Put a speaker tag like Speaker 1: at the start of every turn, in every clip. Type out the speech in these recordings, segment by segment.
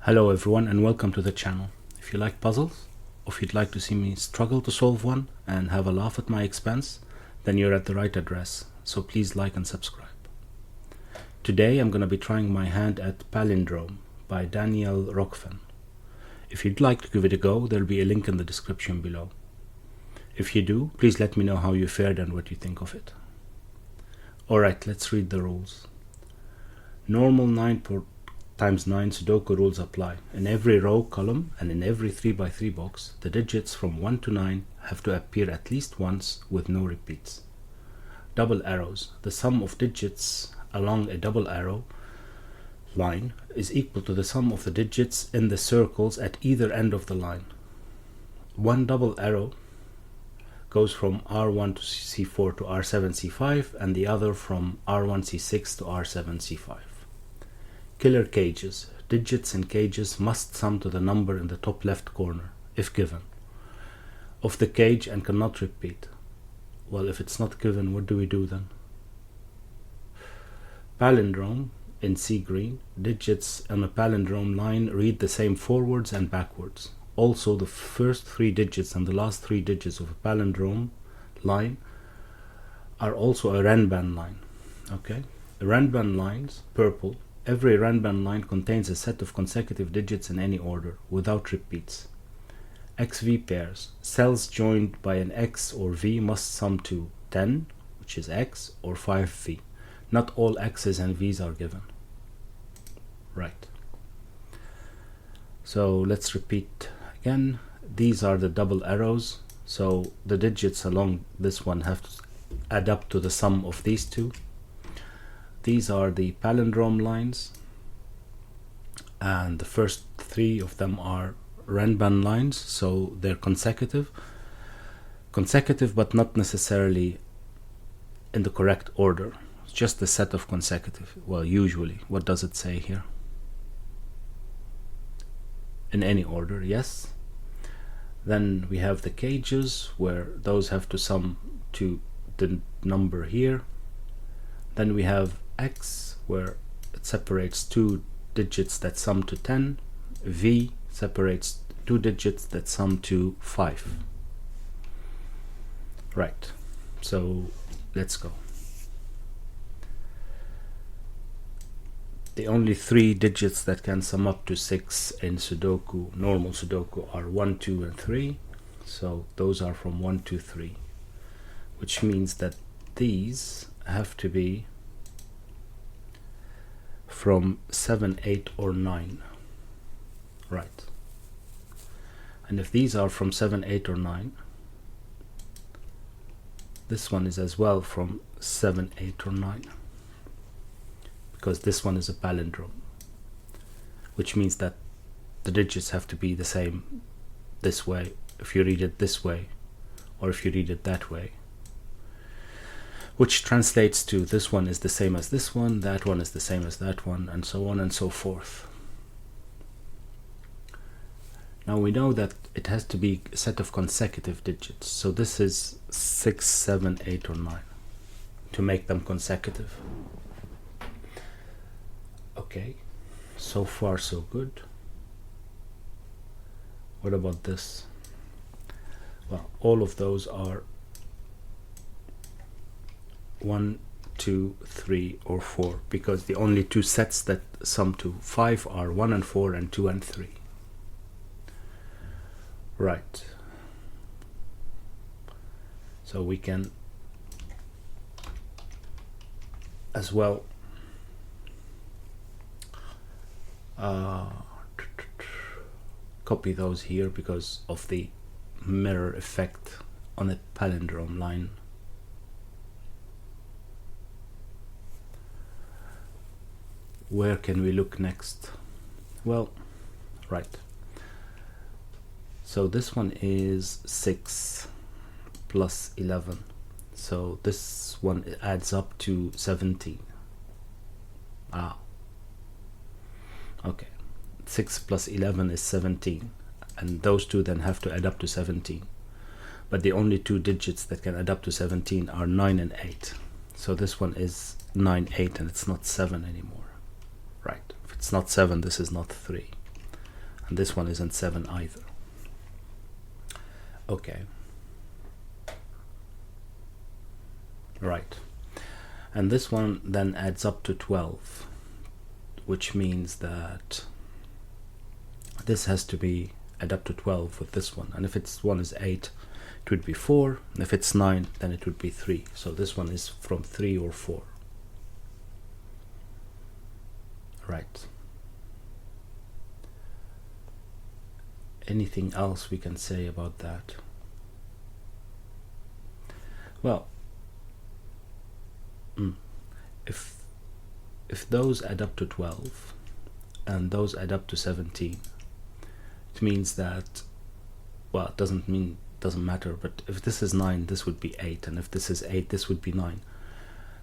Speaker 1: Hello everyone and welcome to the channel. If you like puzzles, or if you'd like to see me struggle to solve one and have a laugh at my expense, then you're at the right address, so please like and subscribe. Today I'm going to be trying my hand at Palindrome by Daniel Rockfen. If you'd like to give it a go, there'll be a link in the description below. If you do, please let me know how you fared and what you think of it. Alright, let's read the rules. Normal 9 times 9 Sudoku rules apply. In every row, column, and in every 3x3 box, the digits from 1 to 9 have to appear at least once with no repeats. Double arrows. The sum of digits along a double arrow line is equal to the sum of the digits in the circles at either end of the line. One double arrow goes from R1 to C4 to R7 C5 and the other from R1 C6 to R7 C5. Killer cages. Digits in cages must sum to the number in the top left corner, if given, of the cage and cannot repeat. Well, if it's not given, what do we do then? Palindrome, in sea green. Digits on a palindrome line read the same forwards and backwards. Also, the first 3 digits and the last 3 digits of a palindrome line are also a renban line. Okay? Renban lines, purple. Every renban line contains a set of consecutive digits in any order, without repeats. XV pairs. Cells joined by an X or V must sum to 10, which is X, or 5V. Not all X's and V's are given. Right. So let's repeat again. These are the double arrows, so the digits along this one have to add up to the sum of these two. These are the palindrome lines, and the first 3 of them are renban lines, so they're consecutive but not necessarily in the correct order. It's just a set of consecutive. Well, usually. What does it say here? In any order, yes. Then we have the cages, where those have to sum to the number here. Then we have X, where it separates 2 digits that sum to 10. V separates 2 digits that sum to 5. Right, so let's go. The only 3 digits that can sum up to 6 in Sudoku, normal Sudoku, are 1, 2, and 3. So those are from 1 to 3, which means that these have to be from 7, 8, or 9. Right. And if these are from 7, 8, or 9, this one is as well from 7, 8, or 9. Because this one is a palindrome, which means that the digits have to be the same this way, if you read it this way, or if you read it that way. Which translates to this one is the same as this one, that one is the same as that one, and so on and so forth. Now we know that it has to be a set of consecutive digits, so this is 6, 7, 8, or 9 to make them consecutive. Okay, so far so good. What about this? Well, all of those are 1, 2, 3, or 4, because the only 2 sets that sum to 5 are 1 and 4 and 2 and 3. Right. So we can as well copy those here because of the mirror effect on a palindrome line. Where can we look next? Well, right. So this one is 6 plus 11. So this one adds up to 17. Okay. 6 plus 11 is 17. And those two then have to add up to 17. But the only 2 digits that can add up to 17 are 9 and 8. So this one is 9, 8, and it's not 7 anymore. Right. If it's not 7, this is not 3. and this one isn't 7 either. Okay. Right. And this one then adds up to 12, which means that this has to be add up to 12 with this one. And if it's one is 8, it would be 4. And if it's 9, then it would be 3. So this one is from 3 or 4. Right. Anything else we can say about that? Well, if those add up to 12 and those add up to 17, it means that, well, it doesn't matter, but if this is 9, this would be 8, and if this is 8, this would be 9.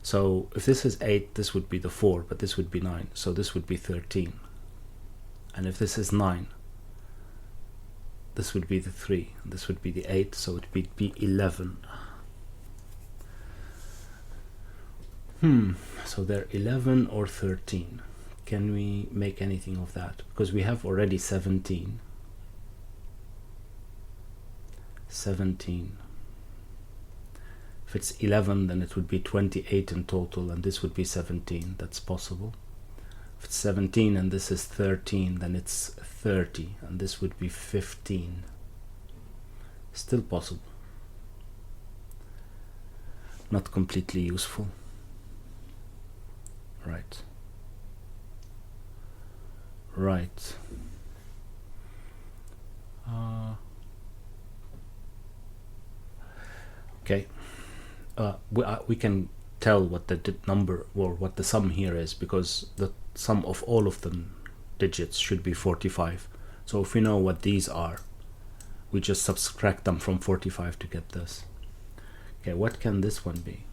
Speaker 1: So if this is 8, this would be the 4, but this would be 9, so this would be 13. And if this is 9, this would be the 3, and this would be the 8, so it would be 11. So they're 11 or 13. Can we make anything of that? Because we have already 17. 17. If it's 11, then it would be 28 in total, and this would be 17. That's possible. If it's 17 and this is 13, then it's 30, and this would be 15. Still possible. Not completely useful. Right. Right. Okay. We can tell what the number or what the sum here is, because the sum of all of the digits should be 45. So if we know what these are, we just subtract them from 45 to get this. Okay, what can this one be?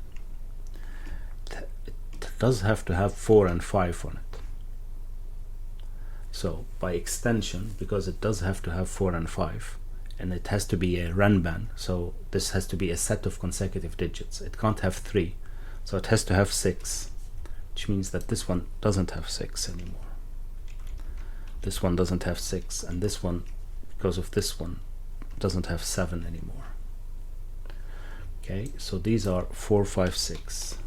Speaker 1: It does have to have 4 and 5 on it. So by extension, because it does have to have 4 and 5, and it has to be a renban, so this has to be a set of consecutive digits. It can't have 3, so it has to have 6, which means that this one doesn't have 6 anymore. This one doesn't have 6, and this one, because of this one, doesn't have 7 anymore. Okay, so these are 4, 5, 6.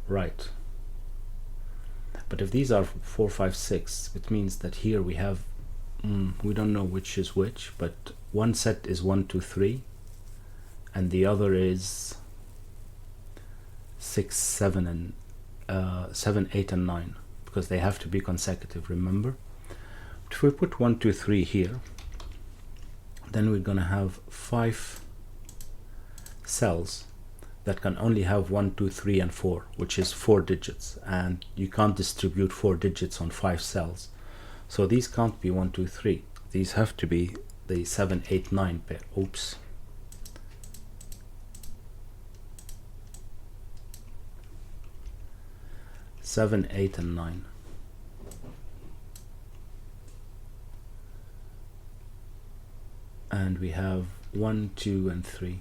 Speaker 1: Right. But if these are 4, 5, 6, it means that here we have, we don't know which is which, but one set is 1, 2, 3, and the other is 6, 7, and 7, 8, and 9, because they have to be consecutive, remember? But if we put 1, 2, 3 here, then we're gonna have 5 cells that can only have 1, 2, 3, and 4, which is 4 digits, and you can't distribute 4 digits on 5 cells. So these can't be 1, 2, 3. These have to be the 7, 8, 9 pair. Oops. Seven, 8, and 9. And we have 1, 2, and 3.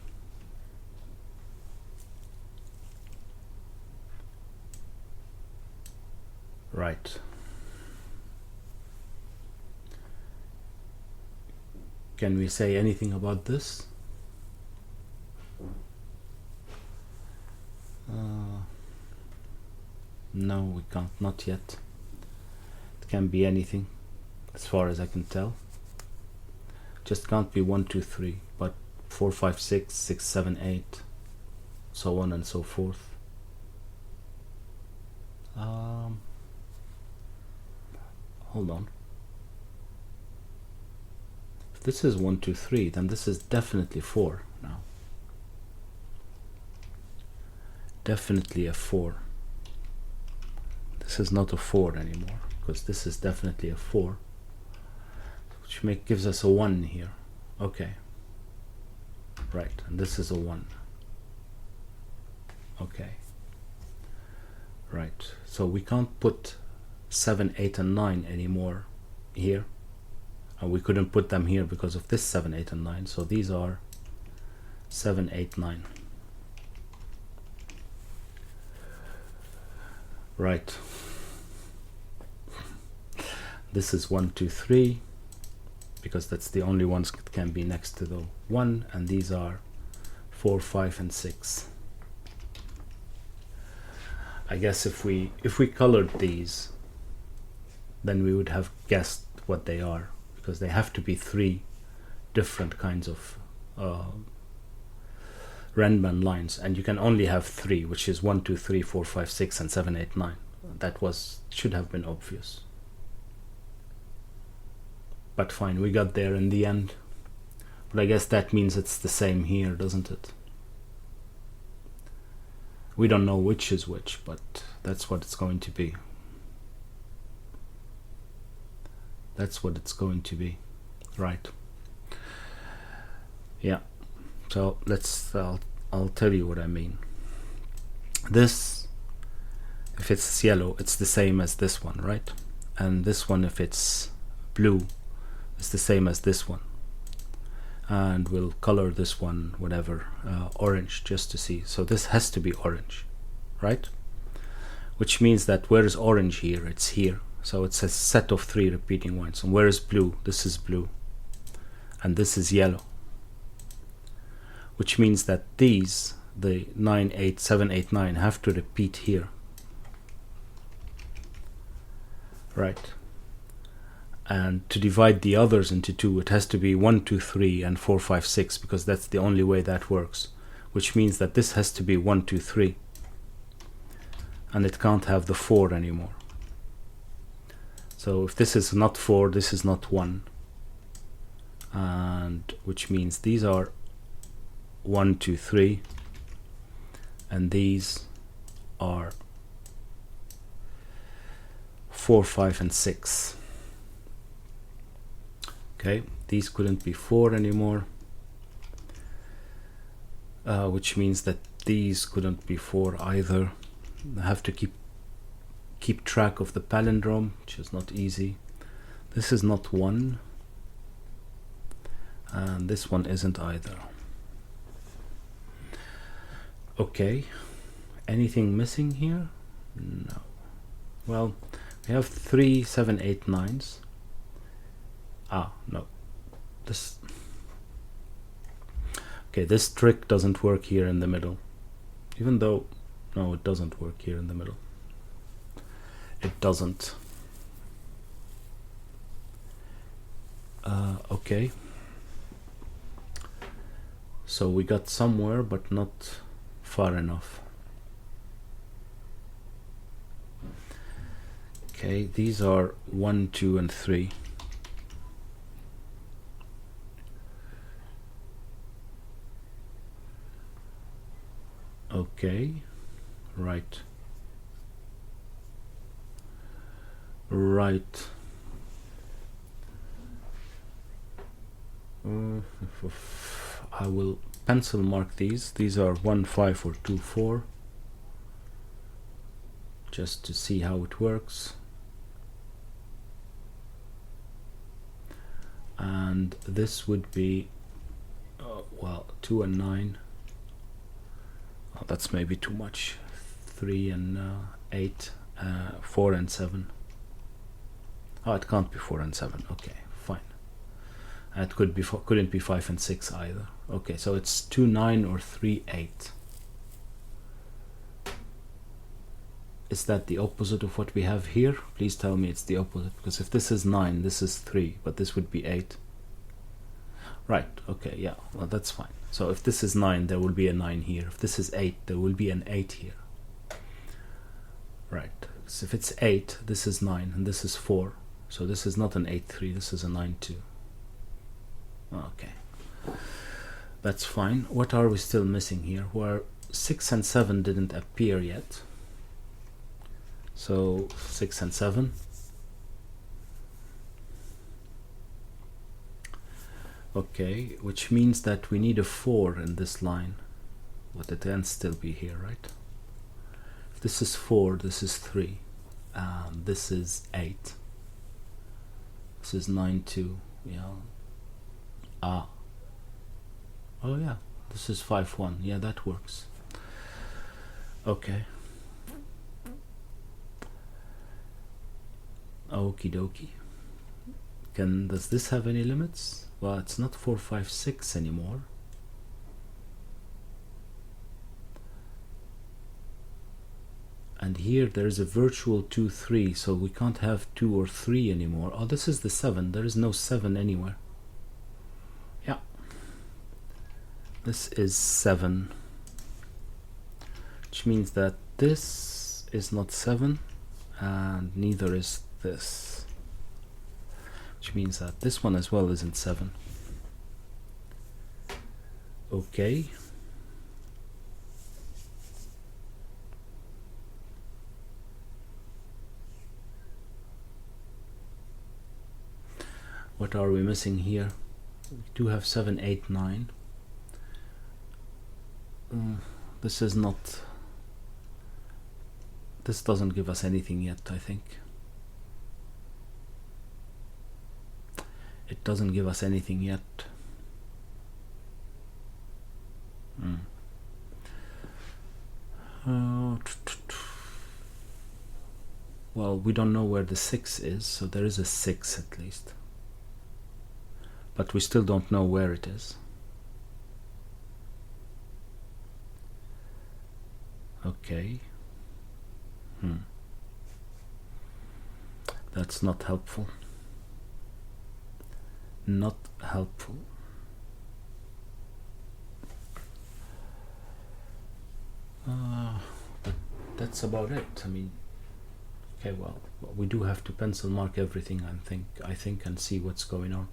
Speaker 1: Right. Can we say anything about this? No, we can't, not yet. It can be anything, as far as I can tell. Just can't be 1, 2, 3, but 4, 5, 6, 6, 7, 8, so on and so forth. Hold on. If this is 1, 2, 3, then this is definitely 4 now. Definitely a 4. This is not a 4 anymore, because this is definitely a 4, which gives us a 1 here. Okay. Right, and this is a 1. Okay. Right, so we can't put 7, 8, and 9 anymore here, and we couldn't put them here because of this 7, 8, and 9, so these are 7, 8, 9. Right. This is 1, 2, 3, because that's the only ones that can be next to the 1, and these are 4, 5, and 6. I guess if we colored these, then we would have guessed what they are, because they have to be 3 different kinds of renban lines, and you can only have 3, which is 1, 2, 3, 4, 5, 6, and 7, 8, 9. That should have been obvious. But fine, we got there in the end. But I guess that means it's the same here, doesn't it? We don't know which is which, but that's what it's going to be. That's what it's going to be, right? Yeah. So I'll tell you what I mean. This, if it's yellow, it's the same as this one, right? And this one, if it's blue, it's the same as this one. And we'll color this one whatever, orange, just to see. So this has to be orange, right? Which means that where is orange here? It's here. So it's a set of 3 repeating ones. And where is blue? This is blue. And this is yellow. Which means that these, the 9, 8, 7, 8, 9, have to repeat here. Right? And to divide the others into 2, it has to be 1, 2, 3, and 4, 5, 6, because that's the only way that works. Which means that this has to be 1, 2, 3. And it can't have the 4 anymore. So if this is not 4, this is not 1. And which means these are 1, 2, 3. And these are 4, 5, and 6. Okay, these couldn't be 4 anymore, which means that these couldn't be 4 either. I have to keep track of the palindrome, which is not easy. This is not 1, and this one isn't either. Okay, anything missing here? No. Well, we have 3, 7, 8, 9s. Ah, no. Okay, this trick doesn't work here in the middle. Even though, no, it doesn't work here in the middle. It doesn't. Okay. So we got somewhere, but not far enough. Okay, these are 1, 2, and 3. Okay, right. I will pencil mark these. These are 1, 5, or 2, 4. Just to see how it works. And this would be, well, 2 and 9. Oh, that's maybe too much. 3 and 8, 4 and 7. Oh, it can't be 4 and 7. Okay, fine. It couldn't be 5 and 6 either. Okay, so it's 2, 9 or 3, 8. Is that the opposite of what we have here? Please tell me it's the opposite, because if this is 9, this is 3, but this would be 8. Right, okay, yeah, well, that's fine. So if this is 9, there will be a 9 here. If this is 8, there will be an 8 here. Right, so if it's 8, this is 9, and this is 4. So this is not an 8, 3, this is a 9, 2. Okay, that's fine. What are we still missing here? Where 6 and 7 didn't appear yet. So 6 and 7. Okay, which means that we need a 4 in this line, but it can still be here, right? If this is 4, this is 3, this is 8, this is 9, 2, yeah. Oh yeah, this is 5, 1, yeah, that works. Okay. Okie dokie. does this have any limits? Well, it's not 4, 5, 6 anymore. And here there is a virtual 2, 3, so we can't have 2 or 3 anymore. Oh, this is the 7. There is no 7 anywhere. Yeah. This is 7. Which means that this is not 7, and neither is this. Which means that this one as well isn't 7. Okay. What are we missing here? We do have 7, 8, 9. This is not... This doesn't give us anything yet, I think. It doesn't give us anything yet. Well, we don't know where the 6 is, so there is a 6 at least. But we still don't know where it is. Okay. That's not helpful. Not helpful. But that's about it. I mean, okay, well, we do have to pencil mark everything, I think, and see what's going on.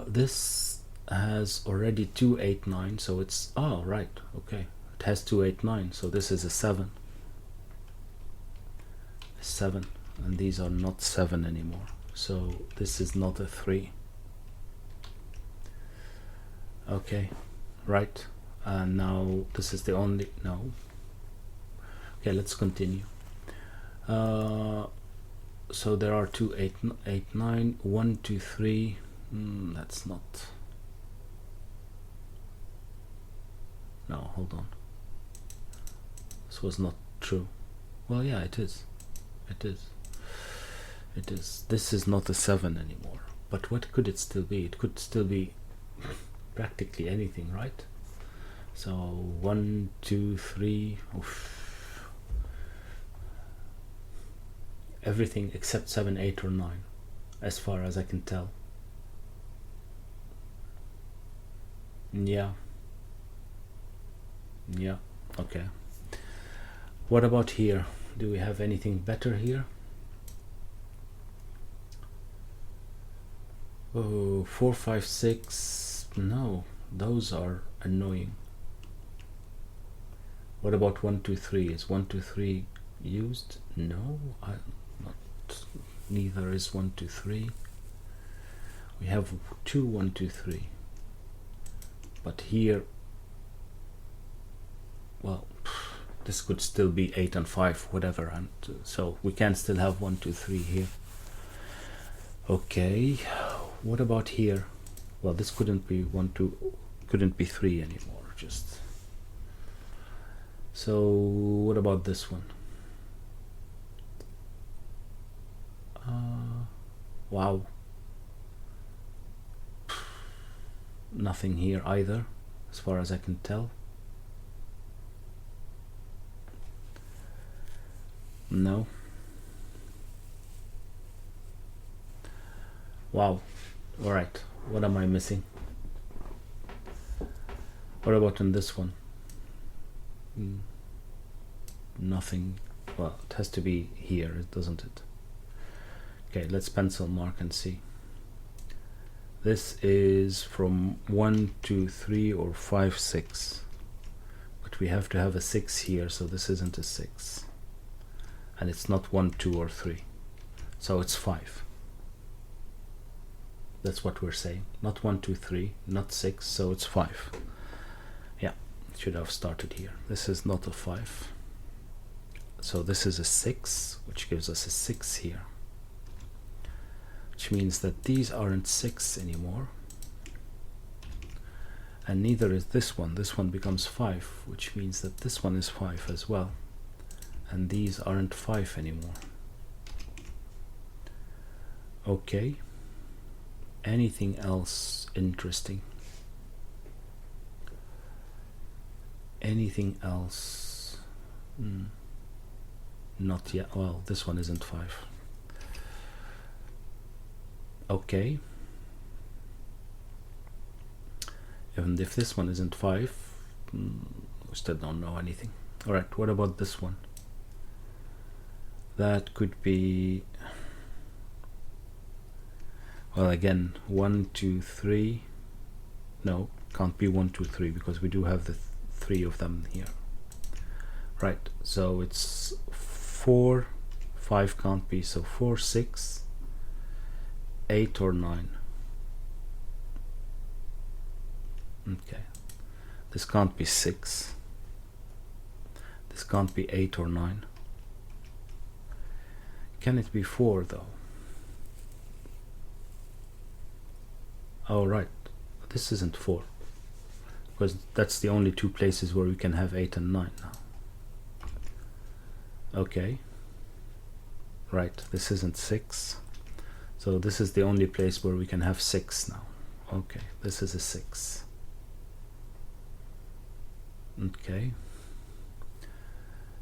Speaker 1: This has already 2, 8, 9, so it's, oh, right, okay. It has 2, 8, 9, so this is a 7. 7, and these are not 7 anymore. So this is not a 3. Okay, right. And now this is the only, no. Okay, let's continue. So there are 2, 8, 8, 9, 1, 2, 3. That's not. No, hold on. This was not true. Well, yeah, it is. It is. It is. This is not a 7 anymore. But what could it still be? It could still be practically anything, right? So 1, 2, 3. Oof. Everything except 7, 8, or 9, as far as I can tell. Yeah. Yeah. Okay. What about here? Do we have anything better here? Oh, 4, 5, 6. No, those are annoying. What about 1, 2, 3? Is 1, 2, 3 used? No, neither is 1, 2, 3. We have 2, 1, 2, 3. But here, well, this could still be 8 and 5, whatever, and so we can still have 1, 2, 3 here. Okay, what about here? Well, this couldn't be 1, 2, couldn't be 3 anymore. Just so. What about this one? Wow. Nothing here either, as far as I can tell. No. Wow. All right. What am I missing? What about in this one? Nothing. Well, it has to be here, doesn't it? Okay, let's pencil mark and see. This is from 1, 2, 3, or 5, 6. But we have to have a 6 here, so this isn't a 6. And it's not 1, 2, or 3. So it's 5. That's what we're saying. Not 1, 2, 3, not 6, so it's 5. Yeah, it should have started here. This is not a 5. So this is a 6, which gives us a 6 here. Which means that these aren't 6 anymore. And neither is this one. This one becomes 5, which means that this one is 5 as well. And these aren't 5 anymore. Okay, anything else interesting? Anything else? Not yet. Well, this one isn't 5. Okay, even if this one isn't 5, we still don't know anything. Alright, what about this one? That could be, well, again, 1 2 3. No, can't be 1 2 3 because we do have the 3 of them here. Right, so it's 4, 5 can't be, so 4 6 8 or 9. Okay, this can't be 6, this can't be 8 or 9. Can it be 4 though? Oh right, this isn't 4 because that's the only 2 places where we can have 8 and 9 now. Okay, right, this isn't 6, so this is the only place where we can have 6 now. Okay, this is a 6. Okay,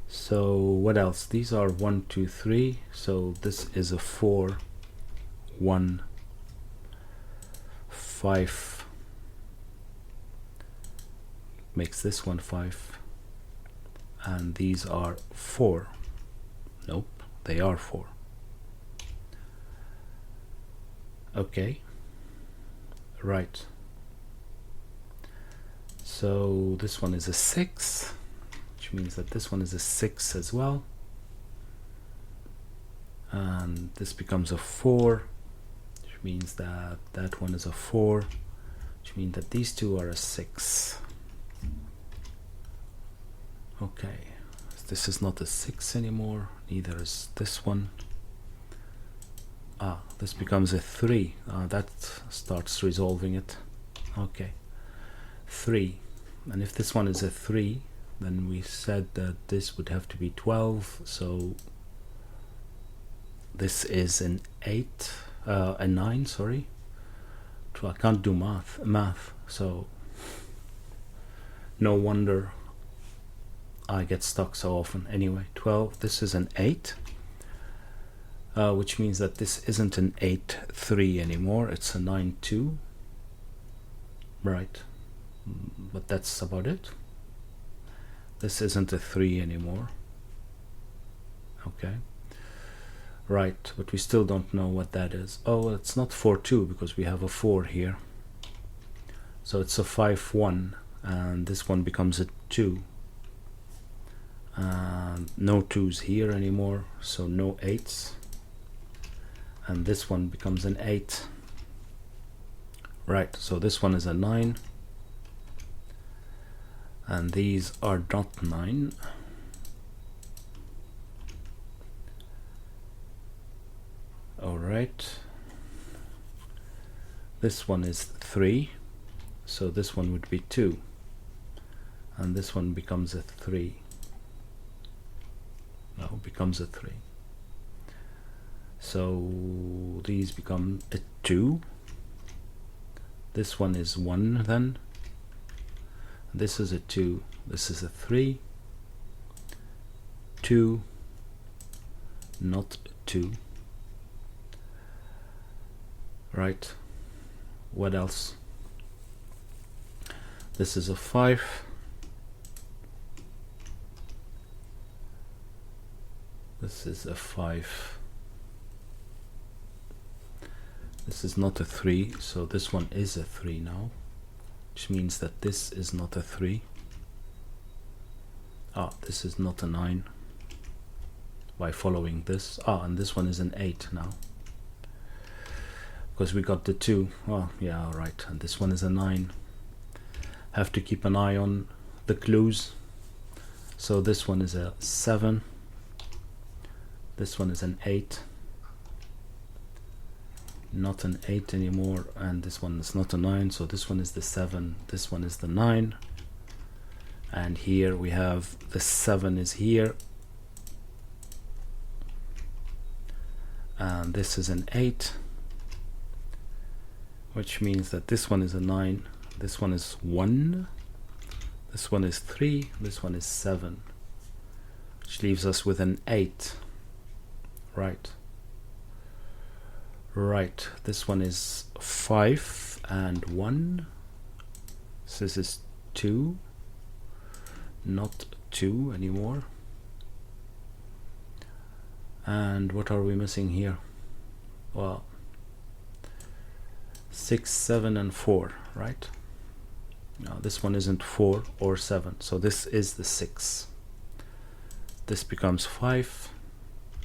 Speaker 1: so what else? These are 1 2 3, so this is a 4 1 5, makes this one 5, and these are 4. Nope, they are 4. Okay, right, so this one is a 6, which means that this one is a 6 as well, and this becomes a 4, which means that that one is a 4, which means that these two are a 6. Okay, this is not a 6 anymore, neither is this one. This becomes a 3. That starts resolving it. Okay, 3, and if this one is a 3, then we said that this would have to be 12, so this is an 8, a 9, sorry. I can't do math, so no wonder I get stuck so often. Anyway, 12, this is an 8, which means that this isn't an 8 3 anymore, it's a 9 2. Right, but that's about it. This isn't a 3 anymore. Okay, right, but we still don't know what that is. Oh, it's not 4 2 because we have a 4 here, so it's a 5 1, and this one becomes a 2. No 2's here anymore, so no 8's, and this one becomes an 8. Right, so this one is a 9, and these are not 9. Alright, this one is 3, so this one would be 2, and this one becomes a 3. No, becomes a 3. So these become a 2. This one is 1 then. This is a 2. This is a 3. 2. Not 2. Right. What else? This is a 5. This is a 5. This is not a 3, so this one is a 3 now, which means that this is not a 3. This is not a 9 by following this. And this one is an 8 now, because we got the 2. Oh yeah, right, and this one is a 9. Have to keep an eye on the clues. So this one is a 7. This one is an 8. Not an 8 anymore, and this one is not a 9, so this one is the 7, this one is the 9, and here we have the 7 is here, and this is an 8, which means that this one is a 9, this one is 1, this one is 3, this one is 7, which leaves us with an 8. Right. Right, this one is 5 and 1. So this is 2, not 2 anymore. And what are we missing here? Well, 6, 7 and 4, right? Now this one isn't 4 or 7, so this is the 6. This becomes 5,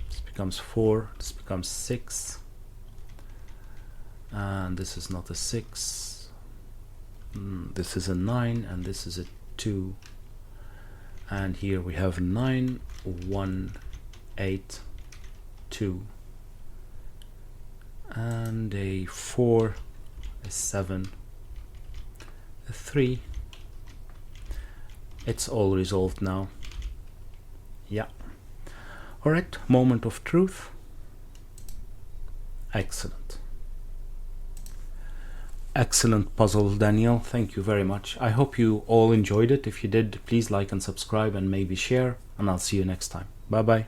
Speaker 1: this becomes 4, this becomes 6, and this is not a 6. This is a 9, and this is a 2. And here we have 9, 1, 8, 2, and a 4, a 7, a 3. It's all resolved now. Yeah. Alright, moment of truth. Excellent. Excellent puzzle, Daniel. Thank you very much. I hope you all enjoyed it. If you did, please like and subscribe and maybe share, and I'll see you next time. Bye bye.